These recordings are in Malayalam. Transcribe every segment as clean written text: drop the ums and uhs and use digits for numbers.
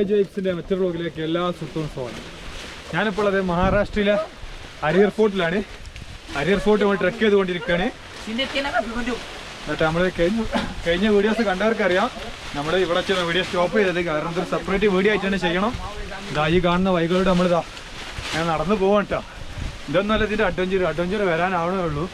വില്ലേജ് വൈബ്സിൻ്റെ മറ്റൊരു വ്ലോഗിലേക്ക് എല്ലാ സുഹൃത്തുക്കളും സ്വാഗതം. ഞാനിപ്പോൾ അത് മഹാരാഷ്ട്രയിലെ അരിയർ ഫോർട്ടിലാണ്. അരിയർ ഫോർട്ട് നമ്മൾ ട്രെക്ക് ചെയ്തുകൊണ്ടിരിക്കുകയാണ്. എന്നിട്ട് നമ്മൾ കഴിഞ്ഞ വീഡിയോസ് കണ്ടവർക്കറിയാം നമ്മൾ ഇവിടെ വെച്ച് വീഡിയോ സ്റ്റോപ്പ് ചെയ്തത്. കാരണം ഇതൊരു സെപ്പറേറ്റ് വീഡിയോ ആയിട്ട് തന്നെ ചെയ്യണം. ഇതാ ഈ കാണുന്ന വൈകളോട് നമ്മളിതാ ഞാൻ നടന്നു പോവാൻ കേട്ടോ. ഇതൊന്നുമല്ല ഇതിൻ്റെ അഡ്വഞ്ചർ വരാനാവണേ ഉള്ളൂ.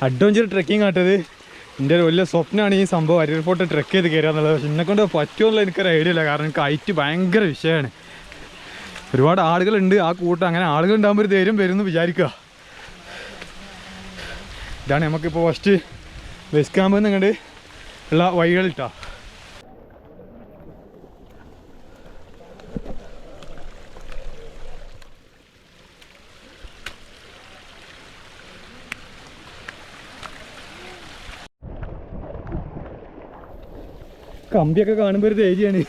അഡ്വഞ്ചർ ട്രെക്കിംഗ് ആട്ടത് എൻ്റെ ഒരു വലിയ സ്വപ്നമാണ് ഈ സംഭവം. അരിയർ ഫോർട്ട് ട്രെക്ക് ചെയ്ത് കയറുക എന്നുള്ളത്. പക്ഷെ എന്നെക്കൊണ്ട് പറ്റുമെന്നുള്ള എനിക്കൊരു ഐഡിയ ഇല്ല. കാരണം എനിക്ക് ഹൈറ്റ് ഭയങ്കര വിഷയമാണ്. ഒരുപാട് ആളുകളുണ്ട് ആ കൂട്ടം. അങ്ങനെ ആളുകളുണ്ടാകുമ്പോൾ ഒരു ധൈര്യം വരുമെന്ന് വിചാരിക്കുക. ഇതാണ് നമുക്കിപ്പോൾ ഫസ്റ്റ് ബസ് ക്യാമ്പിൽ നിന്ന് കണ്ട് ഉള്ള വഴികളിട്ടാ. കമ്പിയൊക്കെ കാണുമ്പോൾ ഒരു ധൈര്യമാണ്.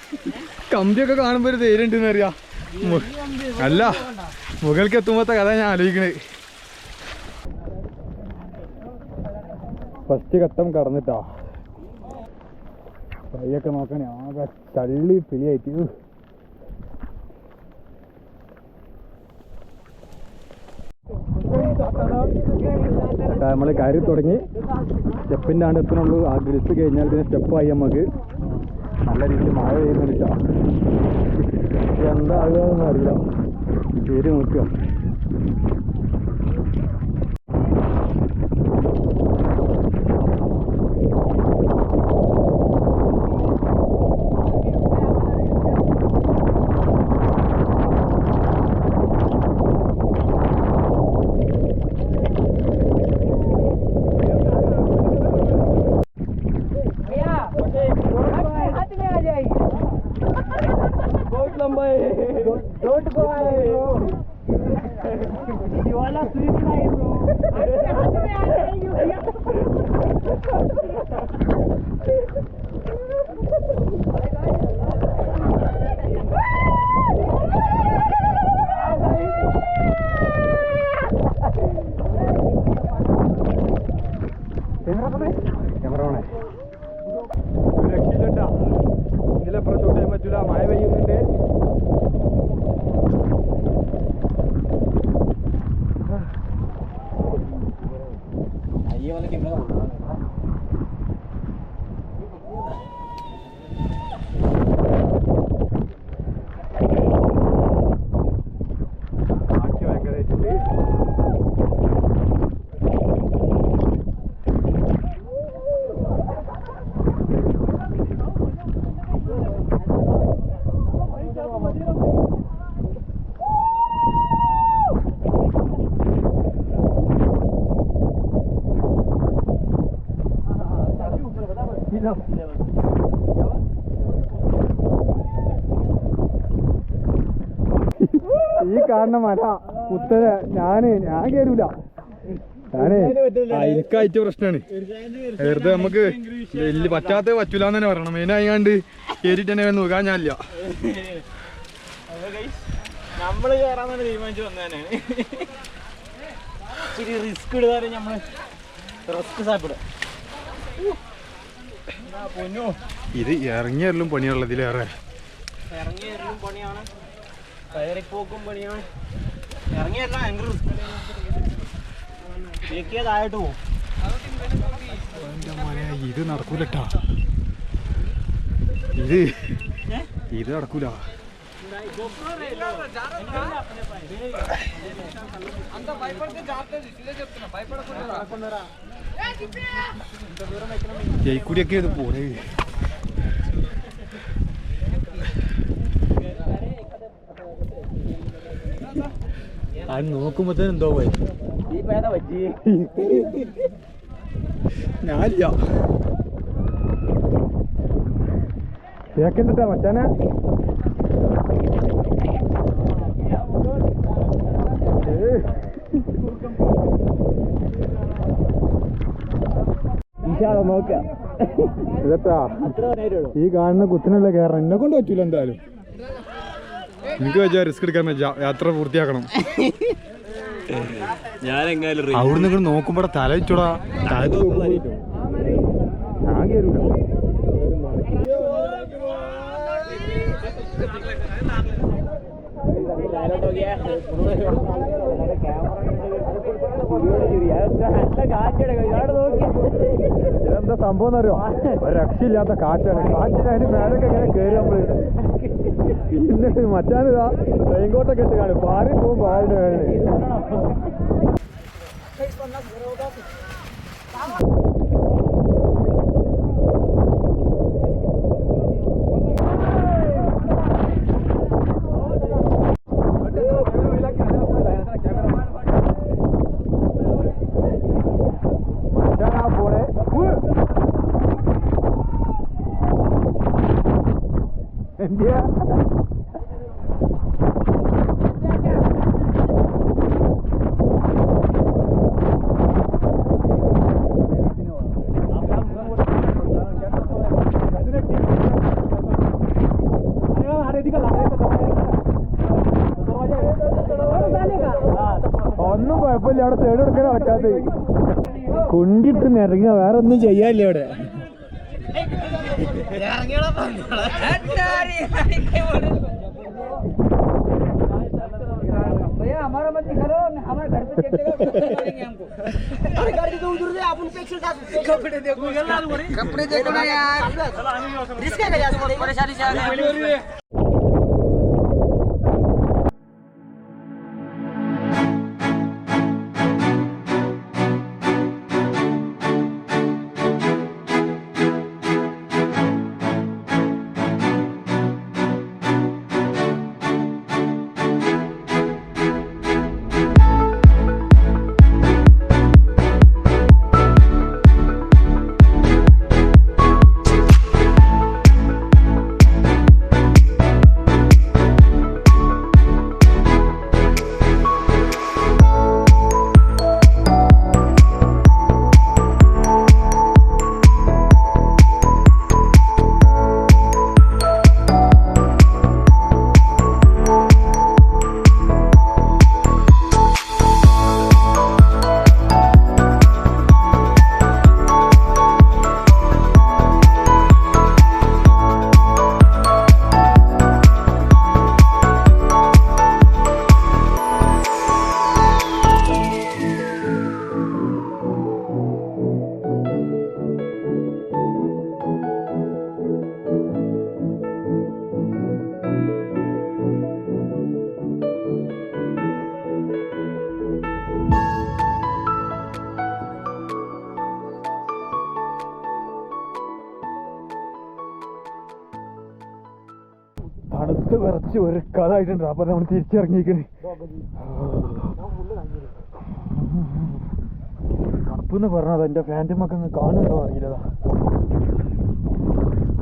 കമ്പിയൊക്കെ കാണുമ്പോൾ ഒരു ധൈര്യം ഉണ്ടെന്ന് അറിയാം. അല്ല, മുകൾക്ക് എത്തുമ്പോഴത്തെ കഥ ഞാൻ ആലോചിക്കണേ. ഫസ്റ്റ് ഘട്ടം കടന്നിട്ടാ. കൈയൊക്കെ നോക്കണേ, ആകെ ചള്ളി പിളിയായിട്ട്. നമ്മൾ കയറി തുടങ്ങി. സ്റ്റെപ്പിൻ്റെ ആണ്ട് എത്തണുള്ളൂ. ആ ഗ്രിസ് കഴിഞ്ഞാൽ പിന്നെ സ്റ്റെപ്പായി. നമുക്ക് നല്ല രീതിയിൽ മഴ പെയ്യുന്നില്ല. എന്താ ആകുകയെന്നൊന്നും അറിയില്ല. പേര് നോക്കുക. രക്ഷയില്ലട്ടാ. ഇതിലപ്പുറം ഷൂട്ട് ചെയ്യാൻ പറ്റൂല. മഴ പെയ്യുന്നുണ്ട്. ഈ കാണുന്ന മല കുത്തര ഞാൻ കയറൂല. എനിക്കായിട്ട് പ്രശ്നമാണ്. വെറുതെ നമുക്ക് വലിയ പറ്റാത്ത പറ്റൂലെന്ന് തന്നെ പറയണം. മെയിനായിക്കാണ്ട് കയറിയിട്ട് തന്നെ നോക്കാൻ ഞാനില്ല. നമ്മള് കയറാൻ തീരുമാനിച്ചു വന്നതന്നെയാണ്. ഇച്ചിരി റിസ്ക് എടുത്താലും നമ്മള് റിസ്ക് സാപ്പിടുക. ഇത് ഇറങ്ങിയാലും പണിയുള്ള ഇതിലേറെ. ഇറങ്ങിയാലും പണിയാണ്, കയറിപ്പോക്കും പണിയാണ്. ഇറങ്ങിയല്ല ഭയങ്കര റിസ്ക് താഴോട്ട് പോകും. ഇത് നടക്കൂലട്ടാ. ഇത് നടക്കൂല. ജയിക്കൂടിയൊക്കെ ഇത് പോണേ. അത് നോക്കുമ്പോഴത്തേനും എന്തോ പോയി. ഞാനില്ല. കേക്കണ്ടാ മച്ചാനെ. ഇതട്ടാ ഈ കാണുന്ന കുത്തിനുള്ള കയറാൻ എന്നെ കൊണ്ട് പറ്റൂല എന്തായാലും. എനിക്ക് വെച്ചാൽ റിസ്ക് എടുക്കാൻ യാത്ര പൂർത്തിയാക്കണം. ഞാൻ എങ്ങാലും അവിടെ നിന്ന് നോക്കുമ്പോ തല വെച്ചോടാ. ഞാൻ കേറൂല. ഇതെന്താ സംഭവം അറിയോ? ഒരു രക്ഷയില്ലാത്ത കാറ്റാണ്. കാറ്റിന് മേലൊക്കെ ഇങ്ങനെ കയറി നമ്മള്. എന്നിട്ട് മറ്റാനിതാ റെയിൻകോട്ടൊക്കെ ഇട്ട് കാണും. പാറി പോകുമ്പോ ആരുടെ വേദന. ഒന്നും കുഴപ്പമില്ല. അവിടെ സൈഡ് എടുക്കാൻ പറ്റാത്ത കൊണ്ടിട്ട് നിറങ്ങുക. വേറെ ഒന്നും ചെയ്യാനില്ല അവിടെ. हमारा मत करो, हमारे घर पे चेक करो, हमको अरे गाड़ी तो उधर से अपन पे एक्शन कपड़े देखो ना यार, रिस्क है यार, परेशानी से आ गए. തണുത്ത് വിറച്ച് ഒരു കഥായിട്ടുണ്ട്. അപ്പൊ നമ്മൾ തിരിച്ചിറങ്ങിയിരിക്കണേ. തണുപ്പെന്ന് പറഞ്ഞത് എന്റെ ഫാൻറ്റുമൊക്കെ അങ്ങ് കാണുന്നുണ്ടോ അറിയില്ലതാ.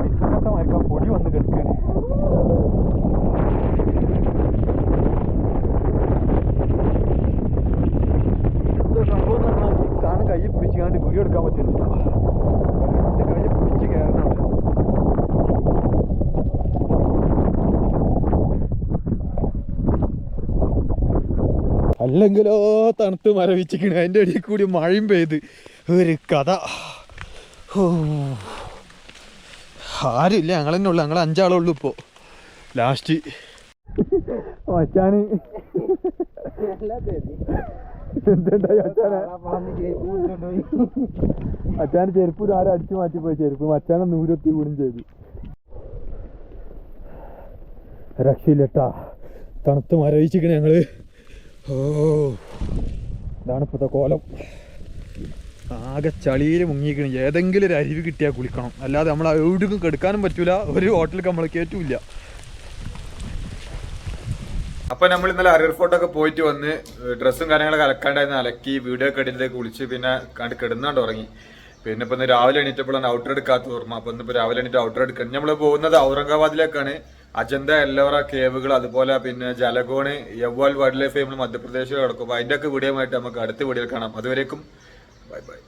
ഐസ്മട്ടമായിരിക്കാം. പൊടി വന്ന് കിടക്കാണ്. എന്തോ സംഭവം എന്ന് പറഞ്ഞാൽ സാധനം കയ്യിൽ പിടിച്ചുകൊണ്ട് വീഡിയോ എടുക്കാൻ പറ്റുന്നില്ല. കയ്യിൽ പിടിച്ച് കയറണം. അല്ലെങ്കിലോ തണുത്ത് മരവിച്ചിക്കണ. അതിൻ്റെ ഇടയിൽ കൂടി മഴയും പെയ്ത് ഒരു കഥ. ആരുമില്ല, ഞങ്ങൾ തന്നെ ഉള്ളു. ഞങ്ങൾ 5 ആളേ ഉള്ളൂ ഇപ്പോൾ. ലാസ്റ്റ് മച്ചാന് എന്തുണ്ടായി അച്ഛാന് ചെരുപ്പ് ആരും അടിച്ചു മാറ്റിപ്പോയി. ചെരുപ്പ് മച്ചാനെ 100 കൂടും ചെയ്തു. രക്ഷയില്ലട്ടാ. തണുത്ത് മരവിച്ചിക്കണ ഞങ്ങള്. ഇതാണ് ഇപ്പോഴത്തെ കോലം. ആകെ ചളിയിൽ മുങ്ങിക്കണ. ഏതെങ്കിലും ഒരു അരുവി കിട്ടിയാൽ കുളിക്കണം. അല്ലാതെ നമ്മൾ എവിടേക്കും കെടുക്കാനും പറ്റൂല. ഒരു ഹോട്ടലിൽ നമ്മൾ കയറ്റൂല. അപ്പൊ നമ്മൾ ഇന്നലെ അരിയർ ഫോർട്ടൊക്കെ പോയിട്ട് വന്ന് ഡ്രസ്സും കാര്യങ്ങളൊക്കെ അലക്കാണ്ടായിരുന്നു. അലക്കി വീഡിയോ ഒക്കെ ഇടയിലേക്ക് കുളിച്ച് പിന്നെ കണ്ട് കിടന്നാണ്ട് ഉറങ്ങി. പിന്നെ ഇപ്പൊ ഇന്ന് രാവിലെ എണീറ്റപ്പോഴാണ് ഔട്ടർ എടുക്കാത്ത ഓർമ്മ. അപ്പൊ ഇന്നിപ്പോ രാവിലെ എണീറ്റ് ഔട്ടർ എടുക്കണം. നമ്മൾ പോകുന്നത് ഔറംഗാബാദിലേക്കാണ്. അജന്ത എല്ലോറ കേവുകൾ, അതുപോലെ പിന്നെ ജലഗോണ്, യവ്വാൽ വൈൽഡ് ലൈഫ് നമ്മൾ മധ്യപ്രദേശിൽ കിടക്കും. അതിന്റെ ഒക്കെ വീഡിയോ ആയിട്ട് നമുക്ക് അടുത്ത വീഡിയോയിൽ കാണാം. അതുവരേക്കും ബൈ ബൈ.